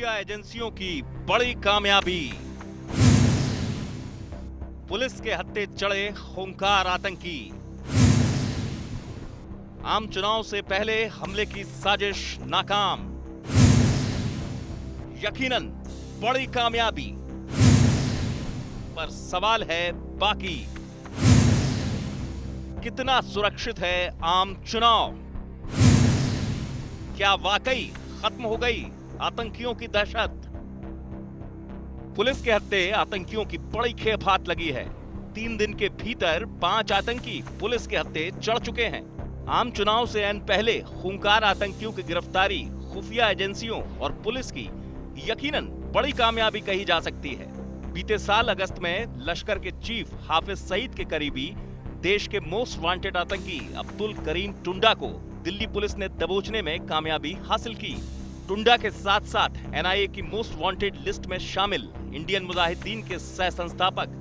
खुफिया एजेंसियों की बड़ी कामयाबी। पुलिस के हत्थे चढ़े खूंखार आतंकी। आम चुनाव से पहले हमले की साजिश नाकाम। यकीनन बड़ी कामयाबी, पर सवाल है बाकी, कितना सुरक्षित है आम चुनाव? क्या वाकई खत्म हो गई आतंकियों की दहशत? पुलिस के हत्थे आतंकियों की बड़ी खेप हाथ लगी है। 3 दिन के भीतर 5 आतंकी पुलिस के हत्थे चढ़ चुके हैं। आम चुनाव से ऐन पहले खूंखार आतंकियों की गिरफ्तारी खुफिया एजेंसियों और पुलिस की यकीनन बड़ी कामयाबी कही जा सकती है। बीते साल अगस्त में लश्कर के चीफ हाफिज सईद के करीबी देश के मोस्ट वांटेड आतंकी अब्दुल करीम टुंडा को दिल्ली पुलिस ने दबोचने में कामयाबी हासिल की। टुंडा के साथ साथ एनआईए की मोस्ट वांटेड लिस्ट में शामिल इंडियन मुजाहिदीन के सह संस्थापक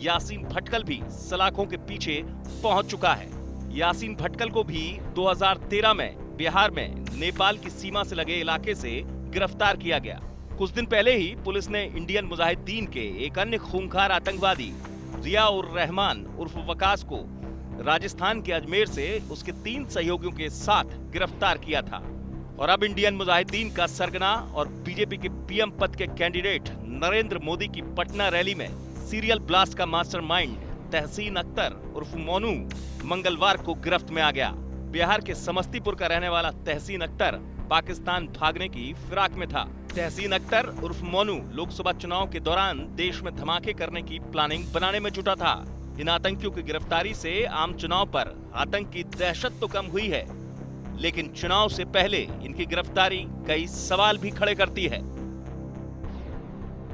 यासीन भटकल भी सलाखों के पीछे पहुंच चुका है। यासीन भटकल को भी 2013 में बिहार में नेपाल की सीमा से लगे इलाके से गिरफ्तार किया गया। कुछ दिन पहले ही पुलिस ने इंडियन मुजाहिदीन के एक अन्य खूंखार आतंकवादी जिया उर रहमान उर्फ वकास को राजस्थान के अजमेर से उसके 3 सहयोगियों के साथ गिरफ्तार किया था। और अब इंडियन मुजाहिदीन का सरगना और बीजेपी के पीएम पद के कैंडिडेट नरेंद्र मोदी की पटना रैली में सीरियल ब्लास्ट का मास्टरमाइंड तहसीन अख्तर उर्फ मोनू मंगलवार को गिरफ्त में आ गया। बिहार के समस्तीपुर का रहने वाला तहसीन अख्तर पाकिस्तान भागने की फिराक में था। तहसीन अख्तर उर्फ मोनू लोकसभा चुनाव के दौरान देश में धमाके करने की प्लानिंग बनाने में जुटा था। इन आतंकियों की गिरफ्तारी से आम चुनाव पर आतंक की दहशत तो कम हुई है, लेकिन चुनाव से पहले इनकी गिरफ्तारी कई सवाल भी खड़े करती है।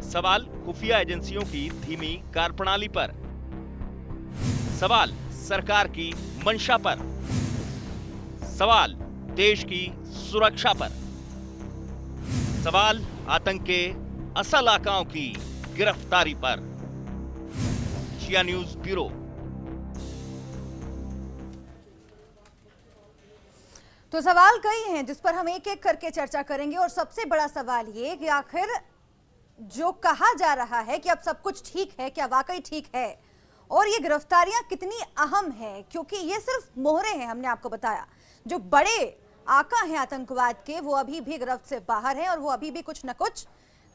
सवाल खुफिया एजेंसियों की धीमी कार्यप्रणाली पर, सवाल सरकार की मंशा पर, सवाल देश की सुरक्षा पर, सवाल आतंक के असल आकाओं की गिरफ्तारी पर। जिया न्यूज ब्यूरो। तो सवाल कई हैं जिस पर हम एक एक करके चर्चा करेंगे, और सबसे बड़ा सवाल ये कि आखिर जो कहा जा रहा है कि अब सब कुछ ठीक है, क्या वाकई ठीक है? और ये गिरफ्तारियां कितनी अहम है, क्योंकि ये सिर्फ मोहरे हैं। हमने आपको बताया जो बड़े आका हैं आतंकवाद के, वो अभी भी गिरफ्त से बाहर हैं और वो अभी भी कुछ न कुछ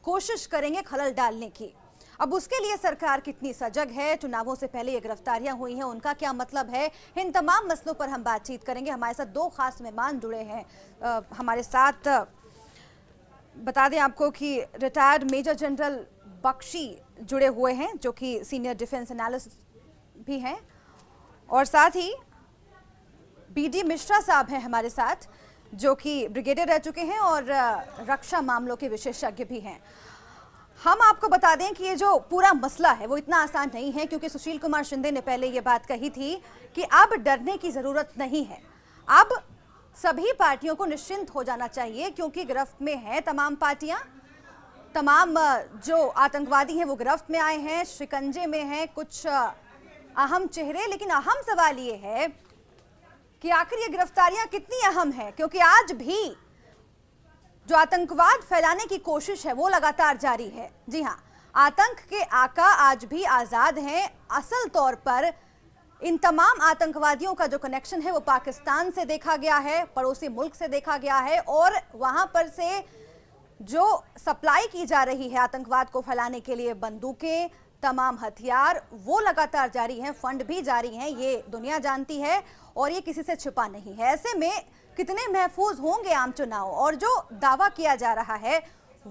कोशिश करेंगे खलल डालने की। अब उसके लिए सरकार कितनी सजग है, चुनावों से पहले ये गिरफ्तारियां हुई हैं, उनका क्या मतलब है, इन तमाम मसलों पर हम बातचीत करेंगे। हमारे साथ 2 खास मेहमान जुड़े हैं। हमारे साथ बता दें आपको कि रिटायर्ड मेजर जनरल बख्शी जुड़े हुए हैं, जो कि सीनियर डिफेंस एनालिस्ट भी हैं, और साथ ही बीडी मिश्रा साहब हैं हमारे साथ, जो कि ब्रिगेडियर रह चुके हैं और रक्षा मामलों के विशेषज्ञ भी हैं। हम आपको बता दें कि ये जो पूरा मसला है वो इतना आसान नहीं है, क्योंकि सुशील कुमार शिंदे ने पहले ये बात कही थी कि अब डरने की जरूरत नहीं है, अब सभी पार्टियों को निश्चिंत हो जाना चाहिए, क्योंकि गिरफ्त में है तमाम पार्टियां, तमाम जो आतंकवादी हैं वो गिरफ्त में आए हैं, शिकंजे में हैं कुछ अहम चेहरे। लेकिन अहम सवाल ये है कि आखिर ये गिरफ्तारियां कितनी अहम है, क्योंकि आज भी जो आतंकवाद फैलाने की कोशिश है वो लगातार जारी है। जी हां, आतंक के आका आज भी आजाद हैं। असल तौर पर इन तमाम आतंकवादियों का जो कनेक्शन है वो पाकिस्तान से देखा गया है, पड़ोसी मुल्क से देखा गया है, और वहां पर से जो सप्लाई की जा रही है आतंकवाद को फैलाने के लिए, बंदूकें, तमाम हथियार, वो लगातार जारी हैं, फंड भी जारी हैं, ये दुनिया जानती है और ये किसी से छिपा नहीं है। ऐसे में कितने महफूज होंगे आम चुनाव, और जो दावा किया जा रहा है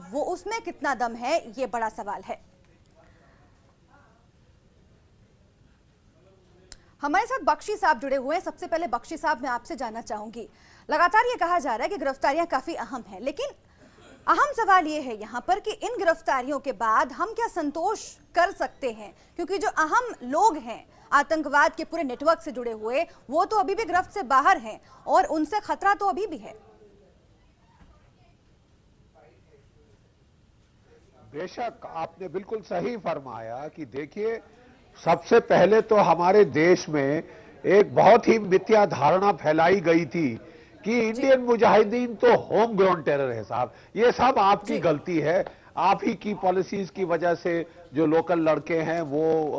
वो उसमें कितना दम है, ये बड़ा सवाल है। हमारे साथ बख्शी साहब जुड़े हुए हैं। सबसे पहले बख्शी साहब, मैं आपसे जानना चाहूंगी, लगातार ये कहा जा रहा है कि गिरफ्तारियां काफी अहम हैं, लेकिन अहम सवाल ये है यहाँ पर कि इन गिरफ्तारियों के बाद हम क्या संतोष कर सकते हैं, क्योंकि जो अहम लोग हैं आतंकवाद के पूरे नेटवर्क से जुड़े हुए, वो तो अभी भी गिरफ्त से बाहर हैं और उनसे खतरा तो अभी भी है। बेशक आपने बिल्कुल सही फरमाया कि देखिए, सबसे पहले तो हमारे देश में एक बहुत ही मिथ्या धारणा फैलाई गई थी कि इंडियन मुजाहिदीन तो होम ग्राउंड टेरर है साहब। ये सब आपकी गलती है, आप ही की पॉलिसीज की वजह से जो लोकल लड़के हैं वो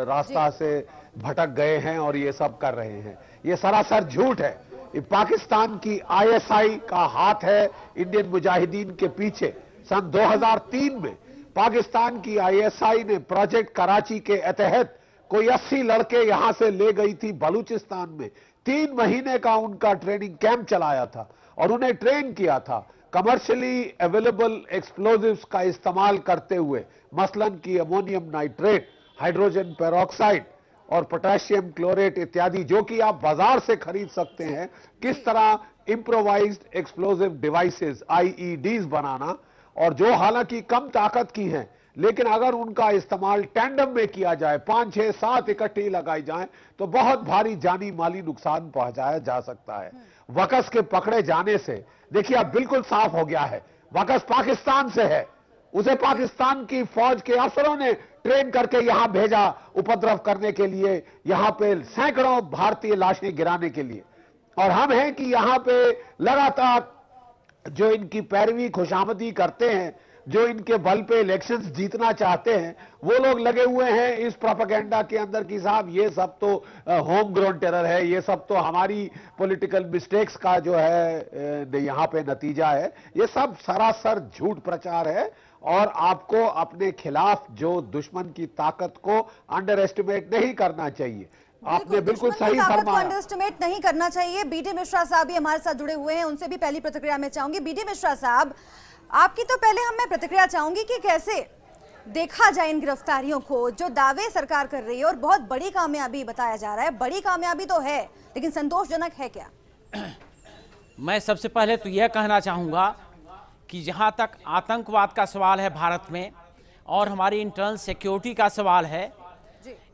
रास्ता से भटक गए हैं और ये सब कर रहे हैं। ये सरासर झूठ है। ये पाकिस्तान की आईएसआई का हाथ है इंडियन मुजाहिदीन के पीछे। सन 2003 में पाकिस्तान की आईएसआई ने प्रोजेक्ट कराची के तहत कोई 80 लड़के यहां से ले गई थी बलूचिस्तान में। 3 महीने का उनका ट्रेनिंग कैंप चलाया था और उन्हें ट्रेन किया था कमर्शियली अवेलेबल एक्सप्लोजिव्स का इस्तेमाल करते हुए, मसलन की अमोनियम नाइट्रेट, हाइड्रोजन पेरोक्साइड और पोटेशियम क्लोरेट इत्यादि, जो कि आप बाजार से खरीद सकते हैं। किस तरह इंप्रोवाइज्ड एक्सप्लोजिव डिवाइसेस आईईडीज बनाना, और जो हालांकि कम ताकत की हैं, लेकिन अगर उनका इस्तेमाल टैंडम में किया जाए, 5, 6, 7 इकट्ठी लगाई जाए तो बहुत भारी जानी माली नुकसान पहुंचाया जा सकता है। वकस के पकड़े जाने से देखिए अब बिल्कुल साफ हो गया है, वकस पाकिस्तान से है। उसे पाकिस्तान की फौज के अफसरों ने ट्रेन करके यहां भेजा उपद्रव करने के लिए, यहां पे सैकड़ों भारतीय लाशें गिराने के लिए। और हम हैं कि यहां पे लगातार जो इनकी पैरवी खुशामदी करते हैं, जो इनके बल पे इलेक्शंस जीतना चाहते हैं, वो लोग लगे हुए हैं इस प्रोपेगेंडा के अंदर कि साहब ये सब तो होम ग्राउंड टेरर है, ये सब तो हमारी पॉलिटिकल मिस्टेक्स का जो है यहाँ पे नतीजा है। ये सब सरासर झूठ प्रचार है और आपको अपने खिलाफ जो दुश्मन की ताकत को अंडर एस्टिमेट नहीं करना चाहिए। आपने बिल्कुल सही फरमाया, अंडर एस्टिमेट नहीं करना चाहिए। बीडी मिश्रा साहब भी हमारे साथ जुड़े हुए हैं, उनसे भी पहली प्रतिक्रिया में चाहूंगी। बीडी मिश्रा साहब, आपकी तो पहले मैं प्रतिक्रिया चाहूंगी कि कैसे देखा जाए इन गिरफ्तारियों को, जो दावे सरकार कर रही है और बहुत बड़ी कामयाबी बताया जा रहा है। बड़ी कामयाबी तो है, लेकिन संतोषजनक है क्या? मैं सबसे पहले तो यह कहना चाहूँगा कि जहाँ तक आतंकवाद का सवाल है भारत में और हमारी इंटरनल सिक्योरिटी का सवाल है,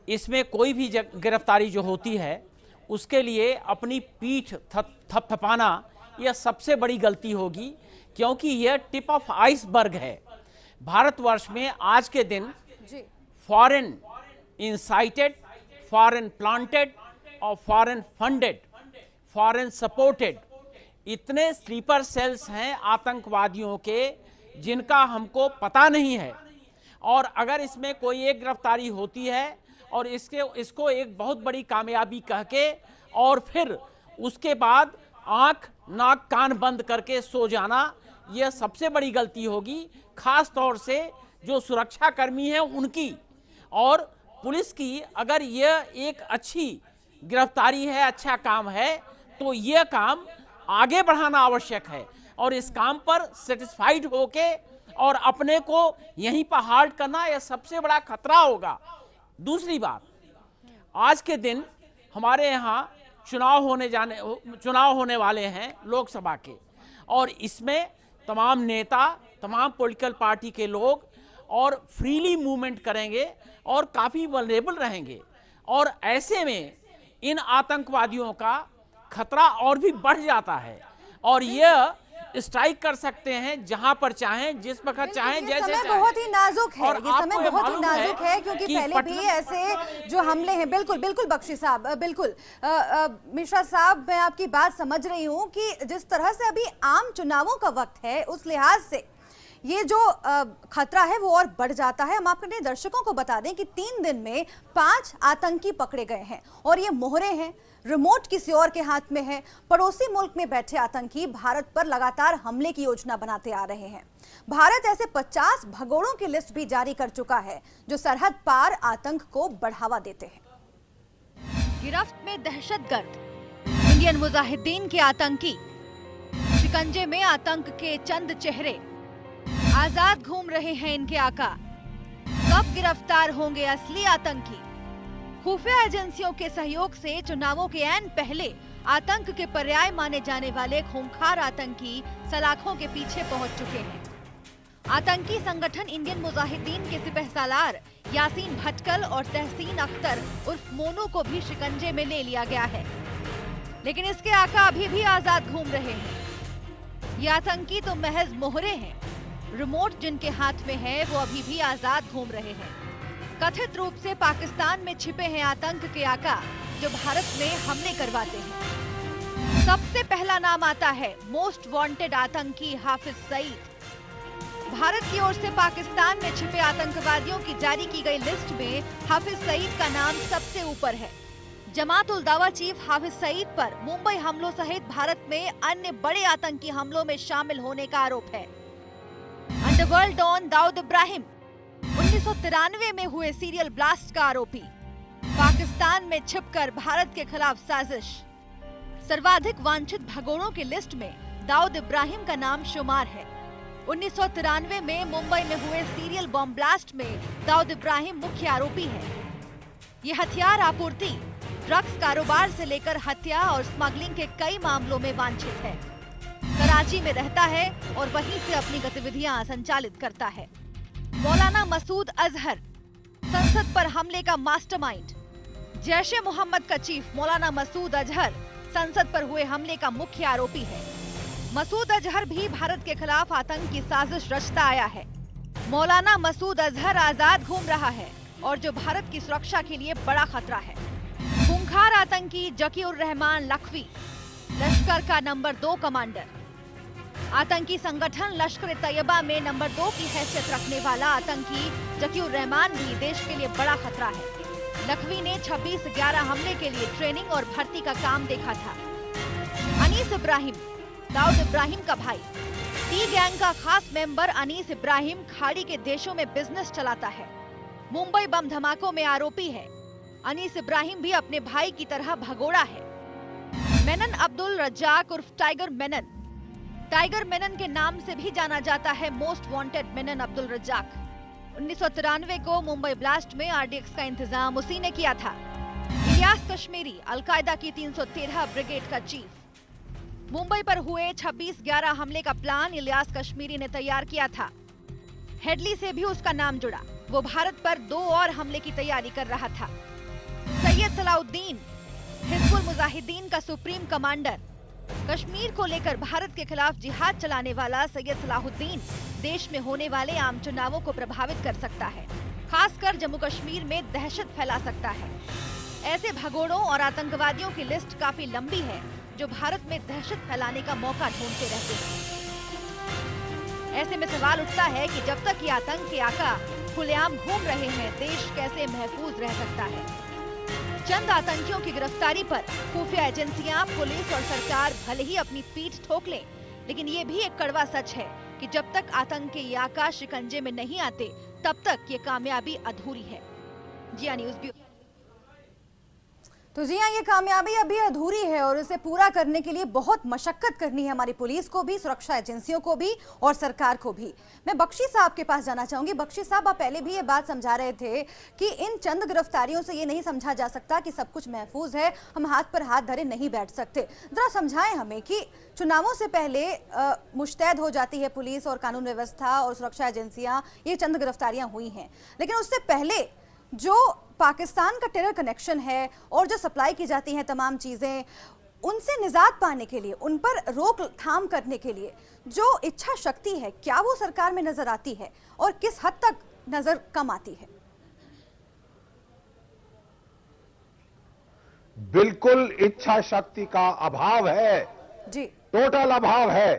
इसमें कोई भी गिरफ्तारी जो होती है उसके लिए अपनी पीठ थपथपाना यह सबसे बड़ी गलती होगी, क्योंकि यह टिप ऑफ आइसबर्ग है। भारतवर्ष में आज के दिन फॉरेन इंसाइटेड, फॉरेन प्लांटेड और फॉरेन फंडेड, फॉरेन सपोर्टेड इतने स्लीपर सेल्स हैं आतंकवादियों के, जिनका हमको पता नहीं है। और अगर इसमें कोई एक गिरफ्तारी होती है और इसको एक बहुत बड़ी कामयाबी कह के और फिर उसके बाद आंख नाक कान बंद करके सो जाना, यह सबसे बड़ी गलती होगी, खास तौर से जो सुरक्षा कर्मी हैं उनकी और पुलिस की। अगर यह एक अच्छी गिरफ्तारी है, अच्छा काम है, तो यह काम आगे बढ़ाना आवश्यक है और इस काम पर सेटिस्फाइड होके और अपने को यहीं पर हाल्ट करना यह सबसे बड़ा खतरा होगा। दूसरी बात, आज के दिन हमारे यहाँ चुनाव होने वाले हैं लोकसभा के, और इसमें तमाम नेता, तमाम पॉलिटिकल पार्टी के लोग और फ्रीली मूवमेंट करेंगे और काफ़ी वल्नरेबल रहेंगे, और ऐसे में इन आतंकवादियों का खतरा और भी बढ़ जाता है और यह स्ट्राइक कर सकते हैं जहां पर चाहें, जिस वक्त चाहें, जैसे चाहें। बहुत ही नाजुक है, ये समय बहुत ही नाजुक है, क्योंकि कि पहले भी ऐसे जो हमले हैं। बिल्कुल बिल्कुल बख्शी साहब, बिल्कुल मिश्रा साहब, मैं आपकी बात समझ रही हूं कि जिस तरह से अभी आम चुनावों का वक्त है, उस लिहाज से ये जो खतरा है वो और बढ़ जाता है। हम अपने दर्शकों को बता दें कि 3 दिन में 5 आतंकी पकड़े गए हैं और ये मोहरे हैं, रिमोट किसी और के हाथ में है। पड़ोसी मुल्क में बैठे आतंकी भारत पर लगातार हमले की योजना बनाते आ रहे हैं। भारत ऐसे 50 भगोड़ों की लिस्ट भी जारी कर चुका है जो सरहद पार आतंक को बढ़ावा देते हैं। गिरफ्त में दहशतगर्द, इंडियन मुजाहिदीन के आतंकी, शिकंजे में आतंक के चंद चेहरे, आजाद घूम रहे हैं इनके आका। कब गिरफ्तार होंगे असली आतंकी? खुफिया एजेंसियों के सहयोग से चुनावों के ऐन पहले आतंक के पर्याय माने जाने वाले खूंखार आतंकी सलाखों के पीछे पहुंच चुके हैं। आतंकी संगठन इंडियन मुजाहिदीन के सिपहसालार यासीन भटकल और तहसीन अख्तर उर्फ मोनू को भी शिकंजे में ले लिया गया है, लेकिन इसके आका अभी भी आजाद घूम रहे हैं। ये आतंकी तो महज मोहरे हैं, रिमोट जिनके हाथ में है वो अभी भी आजाद घूम रहे हैं। कथित रूप से पाकिस्तान में छिपे हैं आतंक के आका जो भारत में हमले करवाते हैं। सबसे पहला नाम आता है मोस्ट वांटेड आतंकी हाफिज सईद। भारत की ओर से पाकिस्तान में छिपे आतंकवादियों की जारी की गई लिस्ट में हाफिज सईद का नाम सबसे ऊपर है। जमात उल दावा चीफ हाफिज सईद पर मुंबई हमलों सहित भारत में अन्य बड़े आतंकी हमलों में शामिल होने का आरोप है। अंडरवर्ल्ड डॉन दाऊद इब्राहिम 1993 में हुए सीरियल ब्लास्ट का आरोपी, पाकिस्तान में छिपकर भारत के खिलाफ साजिश। सर्वाधिक वांछित भगोड़ों की लिस्ट में दाऊद इब्राहिम का नाम शुमार है। 1993 में मुंबई में हुए सीरियल बॉम्ब ब्लास्ट में दाऊद इब्राहिम मुख्य आरोपी है। ये हथियार आपूर्ति, ड्रग्स कारोबार से लेकर हत्या और स्मगलिंग के कई मामलों में वांछित है। कराची में रहता है और वहीं से अपनी गतिविधियां संचालित करता है। मौलाना मसूद अजहर, संसद पर हमले का मास्टरमाइंड। जैश ए मोहम्मद का चीफ मौलाना मसूद अजहर संसद पर हुए हमले का मुख्य आरोपी है। मसूद अजहर भी भारत के खिलाफ आतंक की साजिश रचता आया है। मौलाना मसूद अजहर आजाद घूम रहा है और जो भारत की सुरक्षा के लिए बड़ा खतरा है। खूंखार आतंकी जकीउर रहमान लखवी, लश्कर का नंबर 2 कमांडर। आतंकी संगठन लश्कर तैयबा में नंबर 2 की हैसियत रखने वाला आतंकी जकीउर रहमान भी देश के लिए बड़ा खतरा है। लखवी ने 26/11 हमले के लिए ट्रेनिंग और भर्ती का काम देखा था। अनीस इब्राहिम, दाऊद इब्राहिम का भाई, टी गैंग का खास मेंबर अनीस इब्राहिम खाड़ी के देशों में बिजनेस चलाता है। मुंबई बम धमाकों में आरोपी है। अनीस इब्राहिम भी अपने भाई की तरह भगोड़ा है। मेनन अब्दुल रज्जाक उर्फ टाइगर मेनन, टाइगर मेनन के नाम से भी जाना जाता है मोस्ट वांटेड मेनन अब्दुल रज्जाक। 1993 को मुंबई ब्लास्ट में आरडीएक्स का इंतजाम उसी ने किया था। इलियास कश्मीरी, अलकायदा की 313 ब्रिगेड का चीफ। मुंबई पर हुए 26/11 हमले का प्लान इलियास कश्मीरी ने तैयार किया था। हेडली से भी उसका नाम जुड़ा। वो भारत पर 2 और हमले की तैयारी कर रहा था। सैयद सलाउद्दीन, हिजबुल मुजाहिदीन का सुप्रीम कमांडर। कश्मीर को लेकर भारत के खिलाफ जिहाद चलाने वाला सैयद सलाहुद्दीन देश में होने वाले आम चुनावों को प्रभावित कर सकता है, खासकर जम्मू कश्मीर में दहशत फैला सकता है। ऐसे भगोड़ों और आतंकवादियों की लिस्ट काफी लंबी है जो भारत में दहशत फैलाने का मौका ढूंढते रहते हैं। ऐसे में सवाल उठता है कि जब तक ये आतंक के आका खुलेआम घूम रहे हैं, देश कैसे महफूज रह सकता है। चंद आतंकियों की गिरफ्तारी पर खुफिया एजेंसियां, पुलिस और सरकार भले ही अपनी पीठ ठोक लें, लेकिन ये भी एक कड़वा सच है कि जब तक आतंक के आका शिकंजे में नहीं आते, तब तक ये कामयाबी अधूरी है। जी हाँ, न्यूज़ ब्यूरो। तो जी हाँ, ये कामयाबी अभी अधूरी है और इसे पूरा करने के लिए बहुत मशक्कत करनी है हमारी पुलिस को भी, सुरक्षा एजेंसियों को भी और सरकार को भी। मैं बख्शी साहब के पास जाना चाहूंगी। बख्शी साहब, आप पहले भी ये बात समझा रहे थे कि इन चंद गिरफ्तारियों से ये नहीं समझा जा सकता कि सब कुछ महफूज है, हम हाथ पर हाथ धरे नहीं बैठ सकते। जरा समझाएं हमें कि चुनावों से पहले मुस्तैद हो जाती है पुलिस और कानून व्यवस्था और सुरक्षा एजेंसियां, ये चंद गिरफ्तारियां हुई हैं, लेकिन उससे पहले जो पाकिस्तान का टेरर कनेक्शन है और जो सप्लाई की जाती हैं तमाम चीज़ें, उनसे निजात पाने के लिए, उन पर रोकथाम करने के लिए जो इच्छा शक्ति है, क्या वो सरकार में नजर आती है और किस हद तक नजर कम आती है? बिल्कुल इच्छा शक्ति का अभाव है जी, टोटल अभाव है।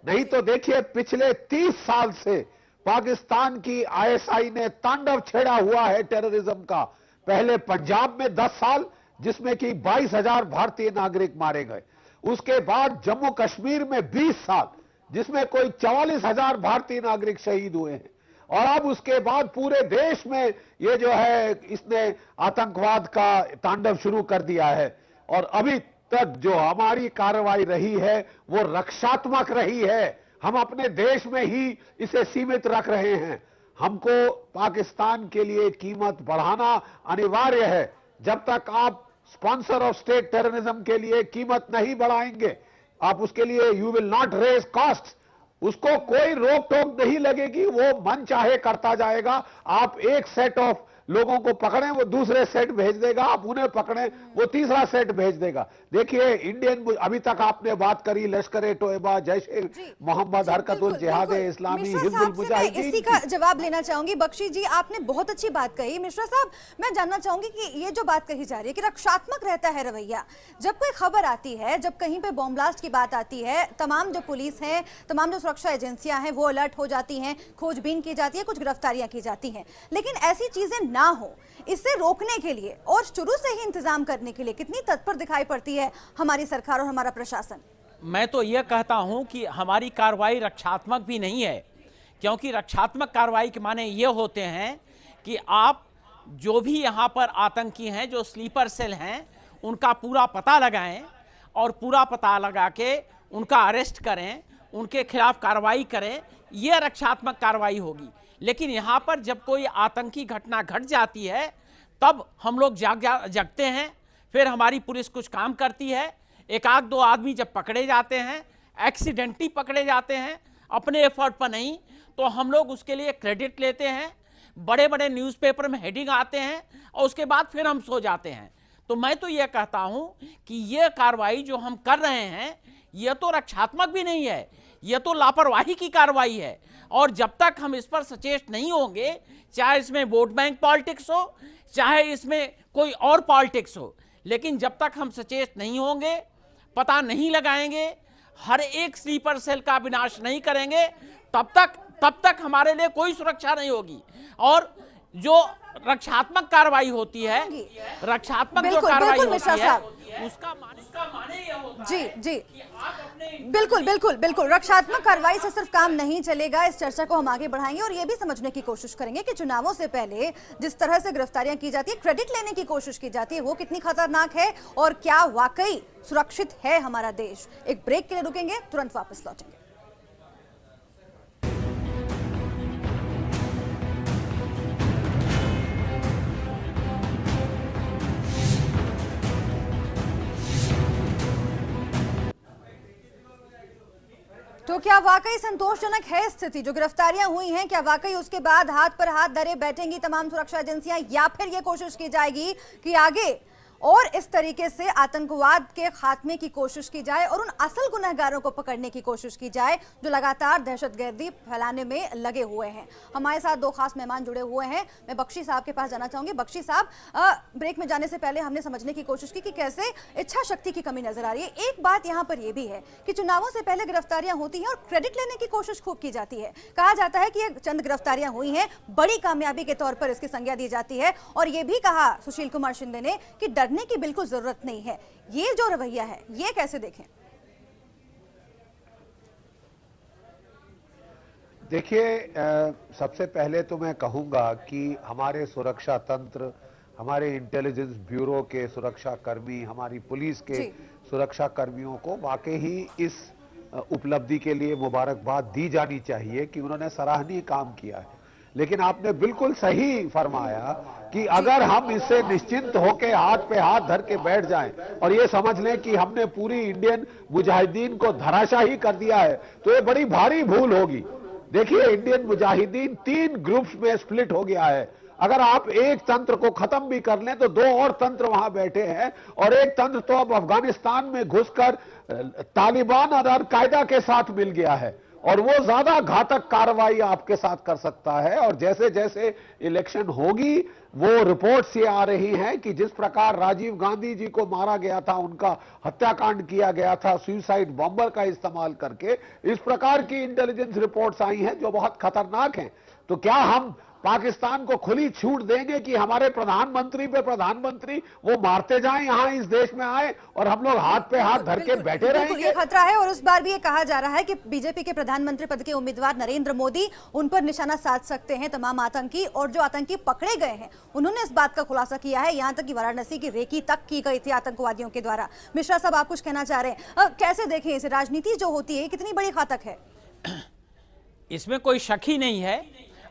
नहीं तो देखिए, पिछले 30 साल से पाकिस्तान की आईएसआई ने तांडव छेड़ा हुआ है टेररिज्म का। पहले पंजाब में 10 साल, जिसमें कि 22,000 भारतीय नागरिक मारे गए। उसके बाद जम्मू कश्मीर में 20 साल, जिसमें कोई 44,000 भारतीय नागरिक शहीद हुए हैं। और अब उसके बाद पूरे देश में ये जो है, इसने आतंकवाद का तांडव शुरू कर दिया है। और अभी तक जो हमारी कार्रवाई रही है वो रक्षात्मक रही है। हम अपने देश में ही इसे सीमित रख रहे हैं। हमको पाकिस्तान के लिए कीमत बढ़ाना अनिवार्य है। जब तक आप स्पॉन्सर ऑफ स्टेट टेररिज्म के लिए कीमत नहीं बढ़ाएंगे, आप उसके लिए you will not raise cost, उसको कोई रोक टोक नहीं लगेगी, वो मन चाहे करता जाएगा। आप एक सेट ऑफ लोगों को पकड़ें, वो दूसरे सेट भेज देगा, आप उन्हें पकड़ें, वो तीसरा सेट भेज देगा। देखिए इंडियन, अभी तक आपने बात करी लश्कर-ए-तोयबा, जैश मोहम्मद, हरकतुल जिहाद इस्लामी, हिजबुल मुजाहिदीन। इसी का जवाब लेना चाहूंगी। बख्शी जी, आपने बहुत अच्छी बात कही। मिश्रा साहब, मैं जानना चाहूंगी कि ये जो बात कही जा रही है कि रक्षात्मक रहता है रवैया, जब कोई खबर आती है, जब कहीं पे बॉम्ब ब्लास्ट की बात आती है, तमाम जो पुलिस है, तमाम जो सुरक्षा एजेंसियां हैं, वो अलर्ट हो जाती हैं, खोजबीन की जाती है, कुछ गिरफ्तारियां की जाती हैं। लेकिन ऐसी चीजें ना हो, इससे रोकने के लिए और शुरू से ही इंतजाम करने के लिए कितनी तत्पर दिखाई पड़ती है हमारी सरकार और हमारा प्रशासन। मैं तो यह कहता हूं कि हमारी कार्रवाई रक्षात्मक भी नहीं है, क्योंकि रक्षात्मक कार्रवाई के माने ये होते हैं कि आप जो भी यहाँ पर आतंकी हैं, जो स्लीपर सेल हैं, उनका पूरा पता लगाएं और पूरा पता लगा के उनका अरेस्ट करें, उनके खिलाफ कार्रवाई करें, यह रक्षात्मक कार्रवाई होगी। लेकिन यहाँ पर जब कोई आतंकी घटना घट जाती है तब हम लोग जगते हैं, फिर हमारी पुलिस कुछ काम करती है। एक आध दो आदमी जब पकड़े जाते हैं, एक्सीडेंटली पकड़े जाते हैं, अपने एफर्ट पर नहीं, तो हम लोग उसके लिए क्रेडिट लेते हैं, बड़े बड़े न्यूज़पेपर में हेडिंग आते हैं और उसके बाद फिर हम सो जाते हैं। तो मैं तो यह कहता हूं कि यह कार्रवाई जो हम कर रहे हैं, यह तो रक्षात्मक भी नहीं है, यह तो लापरवाही की कार्रवाई है। और जब तक हम इस पर सचेत नहीं होंगे, चाहे इसमें वोट बैंक पॉलिटिक्स हो, चाहे इसमें कोई और पॉलिटिक्स हो, लेकिन जब तक हम सचेत नहीं होंगे, पता नहीं लगाएंगे, हर एक स्लीपर सेल का विनाश नहीं करेंगे, तब तक हमारे लिए कोई सुरक्षा नहीं होगी। और जो रक्षात्मक कार्रवाई होती है, रक्षात्मक जो कार्रवाई होती है, उसका माने ये होता जी है जी कि आप अपने बिल्कुल रक्षात्मक कार्रवाई से सिर्फ काम नहीं चलेगा। इस चर्चा को हम आगे बढ़ाएंगे और ये भी समझने की कोशिश करेंगे कि चुनावों से पहले जिस तरह से गिरफ्तारियां की जाती है, क्रेडिट लेने की कोशिश की जाती है, वो कितनी खतरनाक है और क्या वाकई सुरक्षित है हमारा देश। एक ब्रेक के लिए रुकेंगे, तुरंत वापस लौटेंगे। तो क्या वाकई संतोषजनक है स्थिति? जो गिरफ्तारियां हुई हैं, क्या वाकई उसके बाद हाथ पर हाथ धरे बैठेंगी तमाम सुरक्षा एजेंसियां, या फिर यह कोशिश की जाएगी कि आगे और इस तरीके से आतंकवाद के खात्मे की कोशिश की जाए और उन असल गुनहगारों को पकड़ने की कोशिश की जाए जो लगातार दहशतगर्दी फैलाने में लगे हुए हैं? हमारे साथ दो खास मेहमान जुड़े हुए हैं। मैं बख्शी साहब के पास जाना चाहूंगी। बख्शी साहब, ब्रेक में जाने से पहले हमने समझने की कोशिश की कि कैसे इच्छा शक्ति की कमी नजर आ रही है। एक बात यहाँ पर यह भी है कि चुनावों से पहले गिरफ्तारियां होती हैं और क्रेडिट लेने की कोशिश खूब की जाती है। कहा जाता है कि ये चंद गिरफ्तारियां हुई हैं, बड़ी कामयाबी के तौर पर इसकी संज्ञा दी जाती है। और यह भी कहा सुशील कुमार शिंदे ने कि डरने की बिल्कुल जरूरत नहीं है। ये जो रवैया है, ये कैसे देखें? देखिए, सबसे पहले तो मैं कहूंगा कि हमारे सुरक्षा तंत्र, हमारे इंटेलिजेंस ब्यूरो के सुरक्षा कर्मी, हमारी पुलिस के सुरक्षा कर्मियों को वाकई ही इस उपलब्धि के लिए मुबारकबाद दी जानी चाहिए कि उन्होंने सराहनीय काम किया है। लेकिन आपने बिल्कुल सही फरमाया कि अगर हम इससे निश्चिंत होकर हाथ पे हाथ धर के बैठ जाएं और ये समझ लें कि हमने पूरी इंडियन मुजाहिदीन को धराशाही कर दिया है, तो ये बड़ी भारी भूल होगी। देखिए, इंडियन मुजाहिदीन 3 ग्रुप्स में स्प्लिट हो गया है। अगर आप एक तंत्र को खत्म भी कर लें तो 2 और तंत्र वहां बैठे हैं, और एक तंत्र तो अब अफगानिस्तान में घुसकर तालिबान और अल-कायदा के साथ मिल गया है, और वो ज्यादा घातक कार्रवाई आपके साथ कर सकता है। और जैसे जैसे इलेक्शन होगी, वो रिपोर्ट्स ये आ रही हैं कि जिस प्रकार राजीव गांधी जी को मारा गया था, उनका हत्याकांड किया गया था सुसाइड बॉम्बर का इस्तेमाल करके, इस प्रकार की इंटेलिजेंस रिपोर्ट्स आई हैं जो बहुत खतरनाक हैं। तो क्या हम पाकिस्तान को खुली छूट देंगे कि हमारे प्रधानमंत्री पे प्रधानमंत्री वो मारते जाएं, यहां इस देश में आए और हम लोग हाथ पे हाथ धर के बैठे रहेंगे? ये खतरा है। और उस बार भी ये कहा जा रहा है कि बीजेपी के प्रधानमंत्री पद के उम्मीदवार नरेंद्र मोदी, उन पर निशाना साध सकते हैं तमाम आतंकी, और जो आतंकी पकड़े गए हैं उन्होंने इस बात का खुलासा किया है। यहां तक कि वाराणसी की रेकी तक की गई थी आतंकवादियों के द्वारा। मिश्रा साहब, आप कुछ कहना चाह रहे हैं? कैसे देखें इसे? राजनीति जो होती है कितनी बड़ी घातक है? इसमें कोई शक ही नहीं है।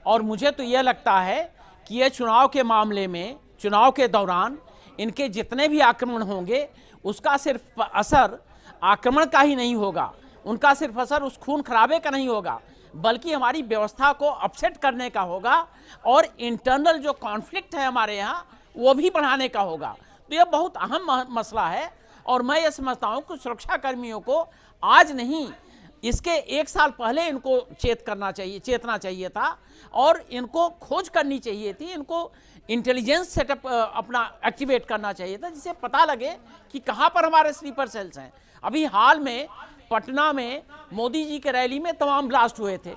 और मुझे तो यह लगता है कि यह चुनाव के मामले में, चुनाव के दौरान इनके जितने भी आक्रमण होंगे, उसका सिर्फ असर आक्रमण का ही नहीं होगा, उनका सिर्फ असर उस खून खराबे का नहीं होगा, बल्कि हमारी व्यवस्था को अपसेट करने का होगा और इंटरनल जो कॉन्फ्लिक्ट है हमारे यहाँ वो भी बढ़ाने का होगा। तो यह बहुत अहम मसला है और मैं ये समझता हूँ कि सुरक्षा कर्मियों को आज नहीं, इसके 1 साल पहले इनको चेतना चाहिए था और इनको खोज करनी चाहिए थी, इनको इंटेलिजेंस सेटअप अपना एक्टिवेट करना चाहिए था, जिससे पता लगे कि कहाँ पर हमारे स्लीपर सेल्स हैं। अभी हाल में पटना में मोदी जी के रैली में तमाम ब्लास्ट हुए थे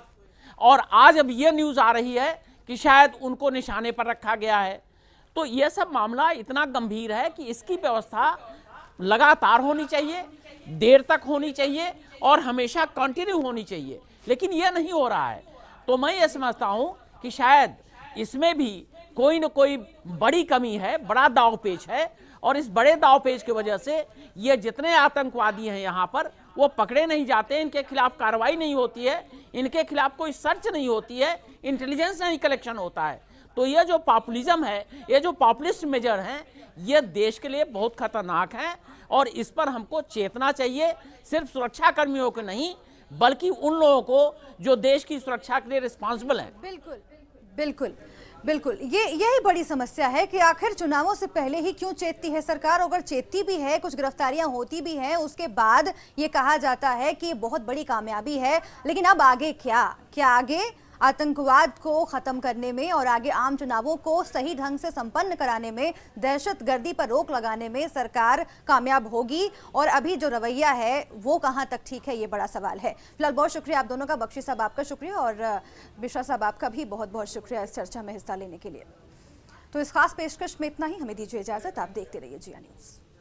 और आज अब ये न्यूज़ आ रही है कि शायद उनको निशाने पर रखा गया है। तो यह सब मामला इतना गंभीर है कि इसकी व्यवस्था लगातार होनी चाहिए, देर तक होनी चाहिए और हमेशा कंटिन्यू होनी चाहिए, लेकिन यह नहीं हो रहा है। तो मैं ये समझता हूँ कि शायद इसमें भी कोई न कोई बड़ी कमी है, बड़ा दांवपेच है और इस बड़े दांवपेच की वजह से ये जितने आतंकवादी हैं यहाँ पर वो पकड़े नहीं जाते, इनके खिलाफ कार्रवाई नहीं होती है, इनके खिलाफ कोई सर्च नहीं होती है, इंटेलिजेंस नहीं कलेक्शन होता है। तो ये जो पॉपुलिज्म है, ये जो पॉपुलिस्ट मेजर हैं, ये देश के लिए बहुत खतरनाक हैं और इस पर हमको चेतना चाहिए, सिर्फ सुरक्षा कर्मियों को नहीं बल्कि उन लोगों को जो देश की सुरक्षा के लिए रिस्पॉन्सिबल हैं। बिल्कुल बिल्कुल बिल्कुल, यही बड़ी समस्या है कि आखिर चुनावों से पहले ही क्यों चेतती है सरकार। अगर चेतती भी है, कुछ गिरफ्तारियां होती भी हैं, उसके बाद ये कहा जाता है कि बहुत बड़ी कामयाबी है, लेकिन अब आगे क्या आगे आतंकवाद को खत्म करने में और आगे आम चुनावों को सही ढंग से संपन्न कराने में, दहशतगर्दी पर रोक लगाने में सरकार कामयाब होगी और अभी जो रवैया है वो कहां तक ठीक है, ये बड़ा सवाल है। फिलहाल बहुत शुक्रिया आप दोनों का, बख्शी साहब आपका शुक्रिया और मिश्रा साहब आपका भी बहुत बहुत शुक्रिया इस चर्चा में हिस्सा लेने के लिए। तो इस खास पेशकश में इतना ही, हमें दीजिए इजाजत, आप देखते रहिए जिया न्यूज़।